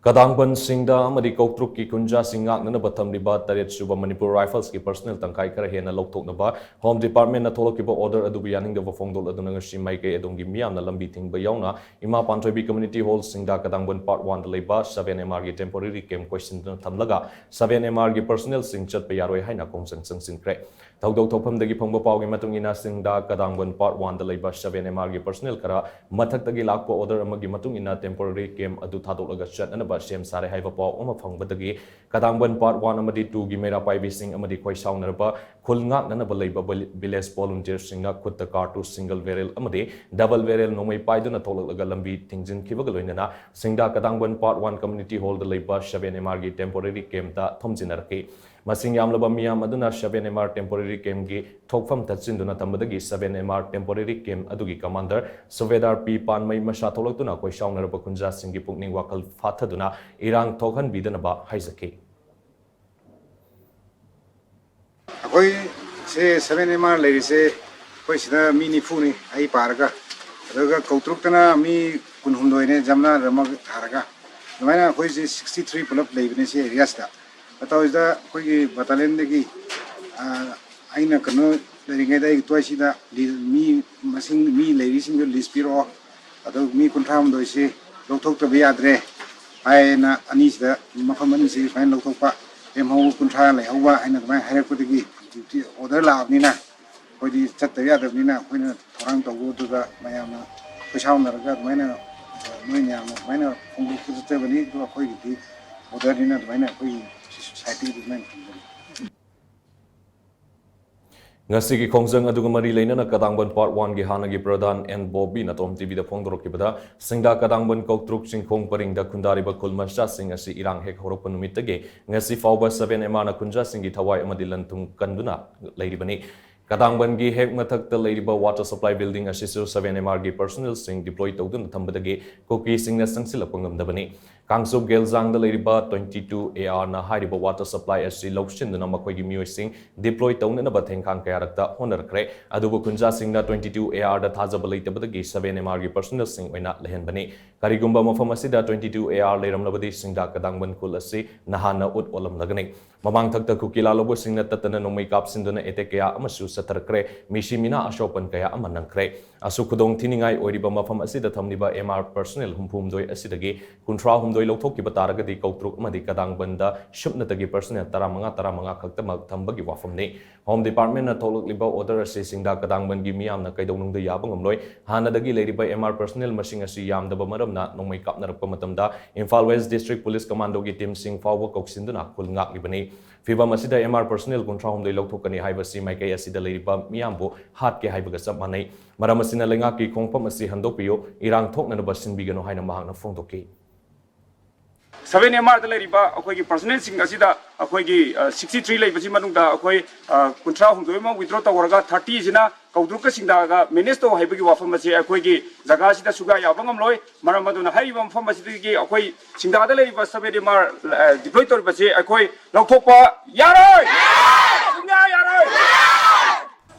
Kadangband Singda amadi Koutruk ki khunja ngaknaba thamliba suba Manipur Rifles ki personnel tangkhai khara henna louthoknaba Home Department na thoklakhiba order adubu yaningdaba phongdokladuna ngasi maike edongi miyamna lambi thingba yauna ima panthoi community hall Singda Kadangband part 1 da leba 7MR gi temporary camp question duna thamlaga 7MR gi personnel sing chatpa yaroi haina kongsan sangsinkre thawdok thophamdagi phongba pawgi matungina Singda Kadangband part 1 da leba 7MR gi personnel kara mathaktagi lakpa order amagi matungina temporary camp adu thadolaga chatna Shem Sare Haiva Paw Omafang Badagi, Kadangband Part 1 Amadi 2 Gimera Pai Bising Amadi Koi Sound Nerba, Kulngak Nanabaleba Village Volunteer Singa Kut the car to single barrel Amadi, double barrel no may Paiduna Tolagalambi, Tingin Kivagaloinana, Singda Kadangband Part 1 Community Hall the Labor, 7MR temporary came the Thomzinarki. Masing Yamlaba Miyam Aduna 7MR temporary came gi Tokfam Tatsinduna Tambadagi 7MR temporary came Adugi Commander Sovedar P Pan May Mashatolotuna Koi Sound Nerba Kunja Singi Pukning Wakal Fataduna irang thokan bidanaba haizaki Koi se 7MR lady se koi sida mini funi ai parga daga Koutruk tana mi kunhumdoine jamna ramag tharaga maina koi se 63 pulap leibne se areas da batao ida koi battalion degi aina kano leringai da toy sida mi masing mi lady sing list piro ado mi kuntham doi se louthok to biadre aina anisda mafamani se fain louthokpa emho kunthra lai hawa aina mai hairapudagi duty order laabnina koi chatta yadabnina koina thorang tawgo duda mayamna paisaunaraga maina noinyamna maina phongdokladuna du koi gi order dina maina koi society du maina Ngasi ki khongjang aduga mari leinana Kadangband part 1 gi hanagi pradhan and Bobby na TOMTV da phongdokibada Singda Kadangband Koutruk singkhong paring da khundariba kulmasha sing asi irang hek horopun numitage ngasi fawba 7MR na khunja singi thawai amadi lantung kanduna leiribani Kadangband gi hek mathak ta leiriba water supply building asisu 7MR gi personnel sing deploy tawdun thambadagi koki sing na sangsilap ngamdabani Kangsub Gelzang the Ladiba 22AR na Hariba water supply as she lotion the number Kogi Musing deploy town in a bathing Kankayarata honoracre Adubu Kunja sing the 22AR the Tazabalita but the Gay 7MR personal sing when not Lehenbani Karigumba Mofamasida 22AR Leram Nabadi sing da Kadangband Kulasi Nahana Ut Olam Lagani Mamang Takta Kukila Lobo sing the Tatana no makeup sinduna etekea Amasu Satarcre Mishimina Ashopan Kaya Amanankre Asukudong Tiningai Oriba Mafamasida Thamliba MR personnel Humpum Doi Asidagi Kuntra Hum louthokhiba taragadi Koutruk amadi Kadangbanda shupnatagi personnel taramanga khaktamak thambagi wafamni Home Department na thoklakhiba order asi Singda Kadangband gi miyamna kaidonungda yaba ngamloi hanadagi leiriba MR personnel masing asi yamdaba maramna nongmai kapnarappa matamda Imphal West District Police Commando gi team sing fawba koksinduna kulngaklibani Fiba masida MR personnel kuntra homdoi louthokani haibasi maikai asida leiriba miyambu hatke haibaga chap manai maramasina lengaki khongpam asi handokpiyo irang thoknanaba sinbigano haina mahakna phongdoki 7MR the Lariba, Akogi personnel sing Asida, Akogi 63 Lay Bajimanunda, Akoi Kuntra Humdoma, withdraw the Warga 30 Zina, Kaudruka Sindaga, Minister Habigi Wafamasi, Akogi, Zagasida Suga Yabangam Loy, Maramaduna Haivam Famasi, Akoi, Sinda the Lariba 7MR deployed to Basi, Akoi, Lautopa, Yaroi!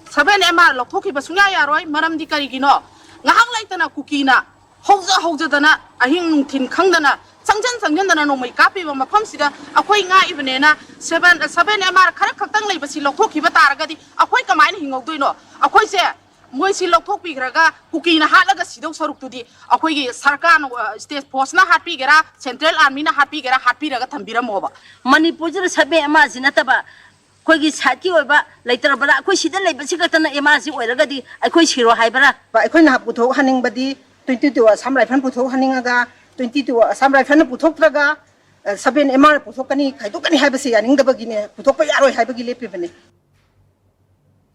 7MR Louthokhiba Sunya Yaroi, Maram Dikarigino, Nahang Laitana Kukina, Hojadana, Ahing Nungtin Kangdana. Sangjan no mai kapi ba mafam sida akoi nga ibnena 7MR khara khaktang leibasi louthokhiba taragadi akoi kamaina hingogdoino akoi se moi si louthokpi graga kukina halaga sidok saruk-tudi akoi gi sarkar state force na hatpi gera central army na hatpi gera hatpi raga thambiramoba Manipur 7MR sinataba koi gi saki oiba leitarabara akoi sida leibasi katana MR si oiragadi akoi siro haibara ba akoi na puthok haningbadi 22 asam rifle puthok haningaga 22 asam rifle puthoktraga 7MR puthokani khaidokani haibasi yaningdaba gine puthokpa yaroi haibagi lepibane